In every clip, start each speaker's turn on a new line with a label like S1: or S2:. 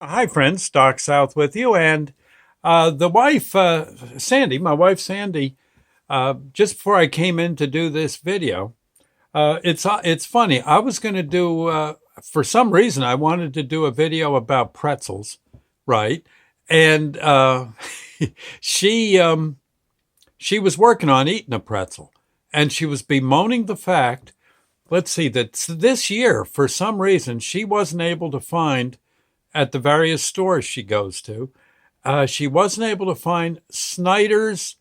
S1: Hi, friends. Doc South with you. And the wife, Sandy, my wife, Sandy, just before I came in to do this video, it's funny. I was going to do, for some reason, I wanted to do a video about pretzels, right? And she, she was working on eating a pretzel and she was bemoaning the fact, let's see, that this year, for some reason, she wasn't able to find at the various stores she goes to. She wasn't able to find Snyder's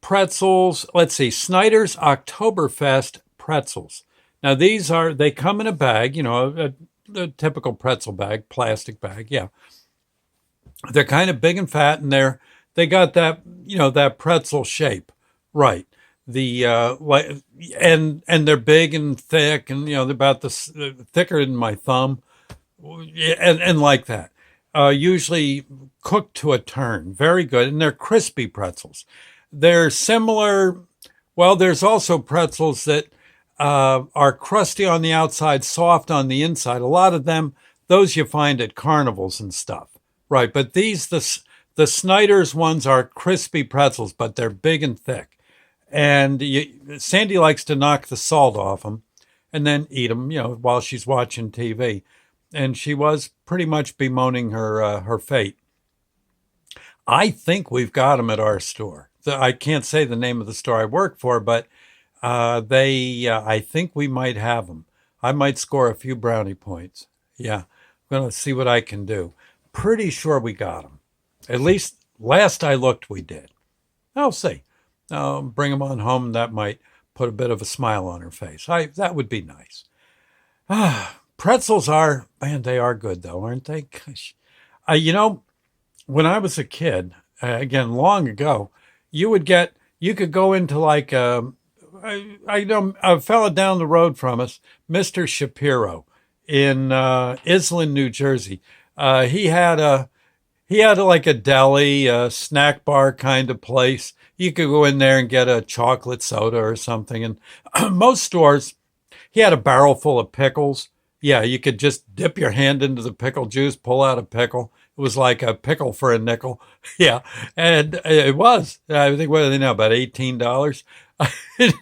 S1: pretzels. Let's see, Snyder's Oktoberfest pretzels. Now they come in a bag, a typical pretzel bag, plastic bag. Yeah, they're kind of big and fat, and they got that that pretzel shape, right? The like and they're big and thick, and they're about this thicker than my thumb, and like that. Usually cooked to a turn. Very good. And they're crispy pretzels. They're similar. Well, there's also pretzels that are crusty on the outside, soft on the inside. A lot of them, those you find at carnivals and stuff. Right. But the Snyder's ones are crispy pretzels, but they're big and thick. And Sandy likes to knock the salt off them and then eat them, while she's watching TV. And she was pretty much bemoaning her fate. I think we've got them at our store. I can't say the name of the store I work for, but I think we might have them. I might score a few brownie points. Yeah, I'm going to see what I can do. Pretty sure we got them. At least last I looked, we did. I'll see. Bring them on home. That might put a bit of a smile on her face. That would be nice. Pretzels are, man, they are good though, aren't they? Gosh. When I was a kid, again, long ago, you could go into like, I know a fella down the road from us, Mr. Shapiro in Islin, New Jersey. He had like a deli, a snack bar kind of place. You could go in there and get a chocolate soda or something. And most stores, he had a barrel full of pickles. Yeah, you could just dip your hand into the pickle juice, pull out a pickle. It was like a pickle for a nickel. Yeah, and it was. I think, what are they now, about $18?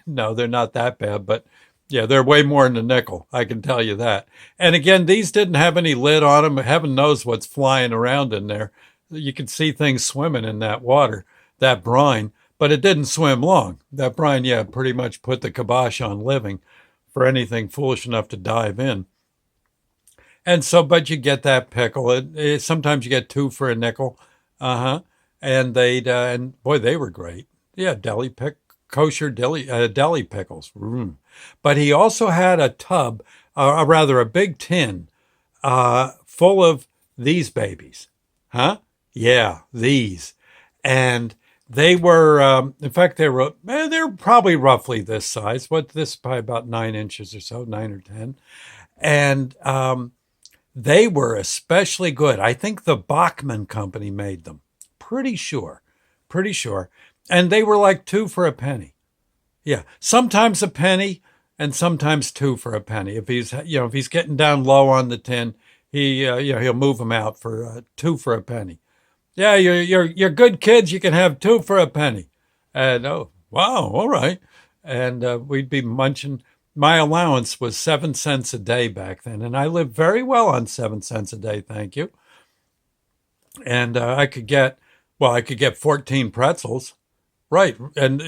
S1: No, they're not that bad, but yeah, they're way more than a nickel. I can tell you that. And again, these didn't have any lid on them. Heaven knows what's flying around in there. You could see things swimming in that water, that brine, but it didn't swim long. That brine, yeah, pretty much put the kibosh on living for anything foolish enough to dive in. And so, but you get that pickle. Sometimes you get two for a nickel. Uh huh. And boy, they were great. Yeah, kosher deli pickles. Mm. But he also had a tub, or rather a big tin, full of these babies. Huh? Yeah, these. And they were, in fact, they were probably roughly this size. This is probably about 9 inches or so, 9 or 10. And they were especially good. I think the Bachman Company made them. Pretty sure. Pretty sure. And they were like two for a penny. Yeah. Sometimes a penny and sometimes two for a penny. If he's getting down low on the tin, he'll move them out for two for a penny. Yeah, you're good kids. You can have two for a penny. And oh, wow, all right. And we'd be munching. My allowance was 7 cents a day back then, and I lived very well on 7 cents a day. Thank you. And I could get 14 pretzels, right? And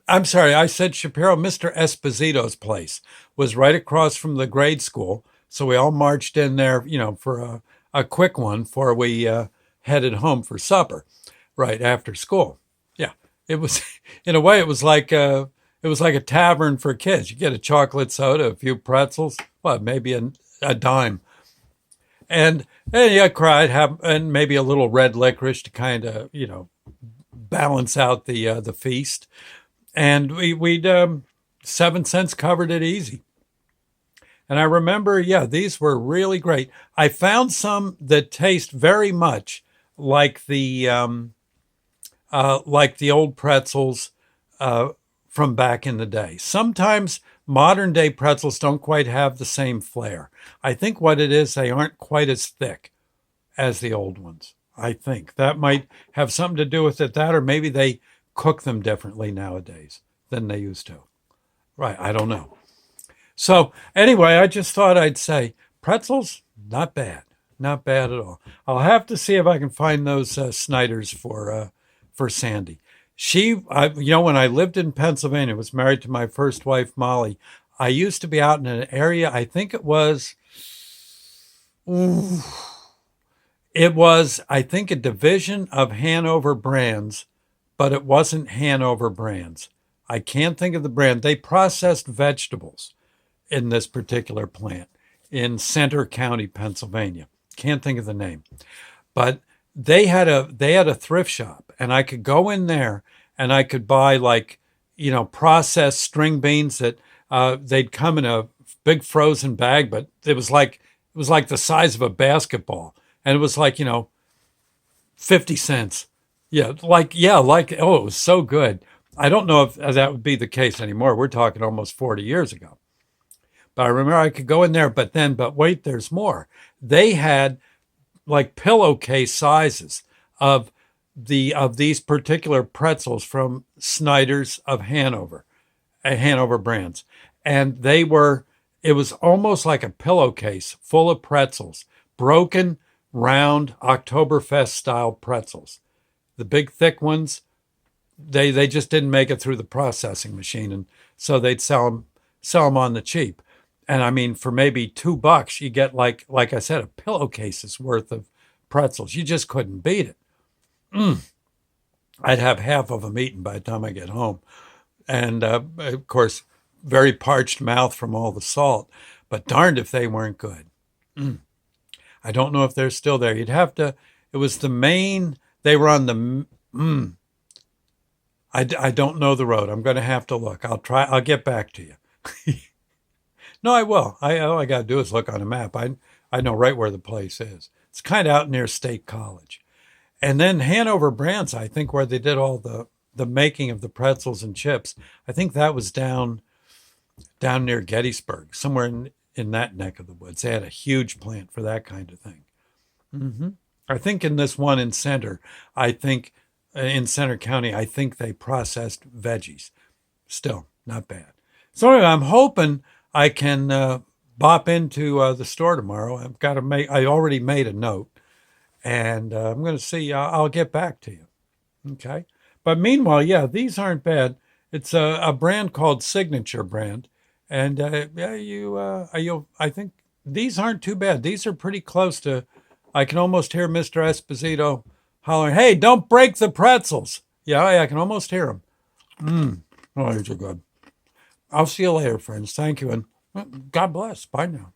S1: I'm sorry, I said Shapiro. Mr. Esposito's place was right across from the grade school, so we all marched in there, for a quick one before we headed home for supper, right after school. Yeah, it was in a way it was like a tavern for kids. You get a chocolate soda, a few pretzels, maybe a dime, and yeah, cried, and maybe a little red licorice to kind of balance out the feast, and we'd 7 cents covered it easy. And I remember, yeah, these were really great. I found some that taste very much like the old pretzels from back in the day. Sometimes modern day pretzels don't quite have the same flair. I think what it is, they aren't quite as thick as the old ones. I think that might have something to do with it, that, or maybe they cook them differently nowadays than they used to. Right. I don't know. So anyway, I just thought I'd say pretzels, not bad, not bad at all. I'll have to see if I can find those Snyder's for Sandy. When I lived in Pennsylvania, was married to my first wife Molly. I used to be out in an area. I think it was, ooh, I think, a division of Hanover Brands, but it wasn't Hanover Brands. I can't think of the brand. They processed vegetables in this particular plant in Center County, Pennsylvania. Can't think of the name, but they had a thrift shop, and I could go in there and I could buy, like, processed string beans that they'd come in a big frozen bag, but it was like the size of a basketball, and it was like 50 cents. Oh, it was so good. I don't know if that would be the case anymore. We're talking almost 40 years ago. But I remember I could go in there, but wait, there's more. They had like pillowcase sizes of these particular pretzels from Snyder's of Hanover, Hanover Brands. And it was almost like a pillowcase full of pretzels, broken, round, Oktoberfest style pretzels. The big thick ones, they just didn't make it through the processing machine, and so they'd sell them on the cheap. And I mean, for maybe $2, you get, like I said, a pillowcase's worth of pretzels. You just couldn't beat it. I'd have half of them eaten by the time I get home, and of course, very parched mouth from all the salt. But darned if they weren't good. I don't know if they're still there. You'd have to. It was the main. They were on the. I don't know the road. I'm going to have to look. I'll try. I'll get back to you. No, I will. All I got to do is look on a map. I know right where the place is. It's kind of out near State College. And then Hanover Brands, I think, where they did all the making of the pretzels and chips. I think that was down near Gettysburg, somewhere in that neck of the woods. They had a huge plant for that kind of thing. I think in this one in Center, in Center County, I think they processed veggies. Still, not bad. So anyway, I'm hoping I can bop into the store tomorrow. I already made a note, and I'm going to see. I'll get back to you. Okay. But meanwhile, yeah, these aren't bad. It's a brand called Signature Brand, and I think these aren't too bad. These are pretty close to. I can almost hear Mr. Esposito hollering, "Hey, don't break the pretzels!" Yeah, I can almost hear him. Oh, these are good. I'll see you later, friends. Thank you, and God bless. Bye now.